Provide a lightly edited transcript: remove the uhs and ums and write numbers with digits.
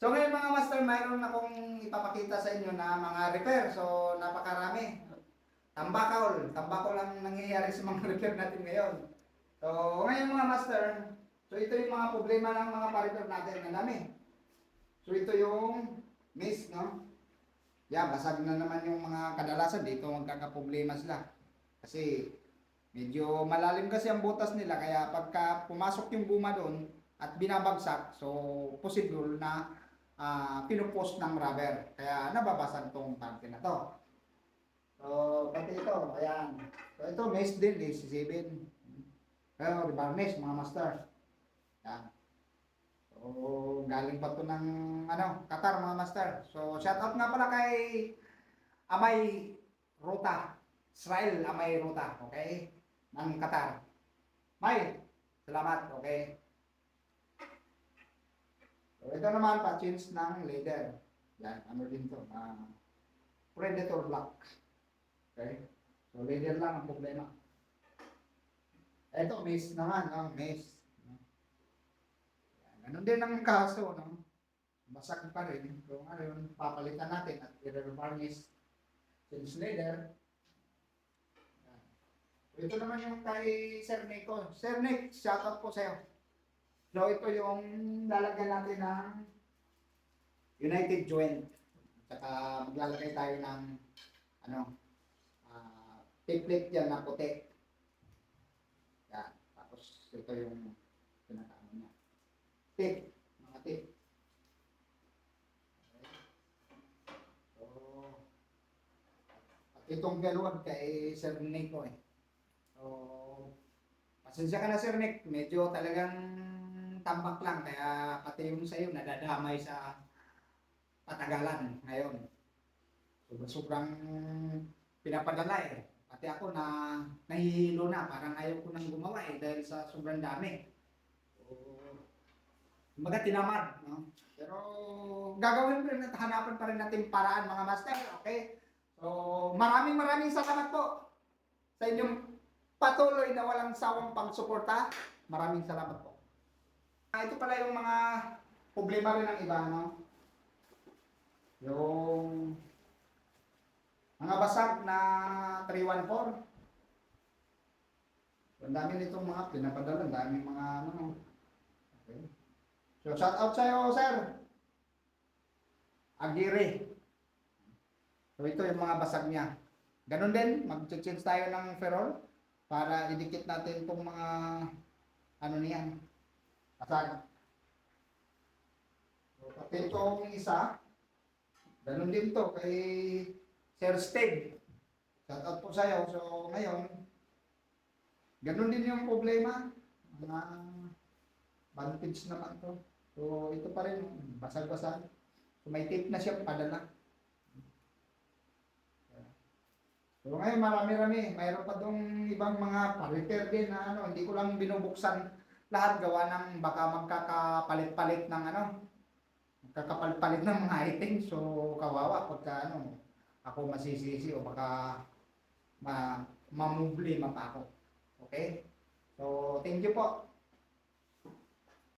So ngayon mga master, mayroon akong ipapakita sa inyo na mga repair. So napakarami. Tambakaw lang nangyayari sa mga repair natin ngayon. So ngayon mga master, so ito yung mga problema ng mga pa-repair natin. Ang dami. So ito yung miss, no? Yeah, basag na naman yung mga kadalasan dito magkakaproblema sila. Kasi medyo malalim kasi ang butas nila kaya pagka pumasok yung guma doon at binabagsak, so possible na pinupost ng rubber. Kaya nababasag tong parte na to. So, pati ito, ayan. So, ito, mesh din, AC7. Pero, rebarnish, mga master. Yan. So, galing pa to ng, Qatar, mga master. So, shout out nga pala kay Amay Ruta. Israel Amay Ruta, okay? Ng Qatar. May, salamat, okay? So, ito naman, pa-change ng leather. Yan, ano din to? Predator Black. Okay? So, leather lang ang problema. Ito, maze naman, maze. Yan, ganun din ang kaso, no? Basag pa rin. So, ngayon, papalitan natin at i-varnish since leather. Yan. So, ito naman yung kay Sir Nick ko. Sir Nick, shoutout po sa'yo. So, ito yung lalagyan natin ng United Joint. Saka maglalagay tayo ng tape yan na puti. Yan. Tapos ito yung pinakaano niya. Tape. Mga tape. Okay. So, at itong galwag kay Sir Nico eh. So, pasensya ka na Sir Nick. Medyo talagang tambak lang. Kaya pati yung sa'yo nadadamay sa patagalan ngayon. Sobrang pinapadala eh. Pati ako na nahihilo na, parang ayaw ko nang gumawa eh dahil sa sobrang dami. So, kumbaga tinamad, no? Pero gagawin pa rin at hanapan pa rin natin paraan mga master, okay? So, maraming salamat po sa inyong patuloy na walang sawang pagsuporta. Maraming salamat po. Ito pala yung mga problema rin ng iba, no? Yung mga basag na 314. Ang dami nitong mga pinapadala, ang daming mga Okay. So shout out sa'yo, sir. Aguirre. So ito yung mga basag niya. Ganun din, mag-change tayo ng ferrol para idikit natin itong mga niyan. Basag. So pati itong isa, ganun din to kay Sir Steve. Shout out po sa'yo. So, ngayon, ganun din yung problema. Mga vantage naman to. So, ito pa rin, basag-basag. So, may tape na siya padala. So, ngayon, marami-rami. Mayroon pa dong ibang mga pa-repair din na hindi ko lang binubuksan lahat gawa ng baka magkakapalit-palit ng magkakapalit-palit ng mga items. So, kawawa pagka ako masisisi o baka mamumblema pa ako. Okay? So, thank you po.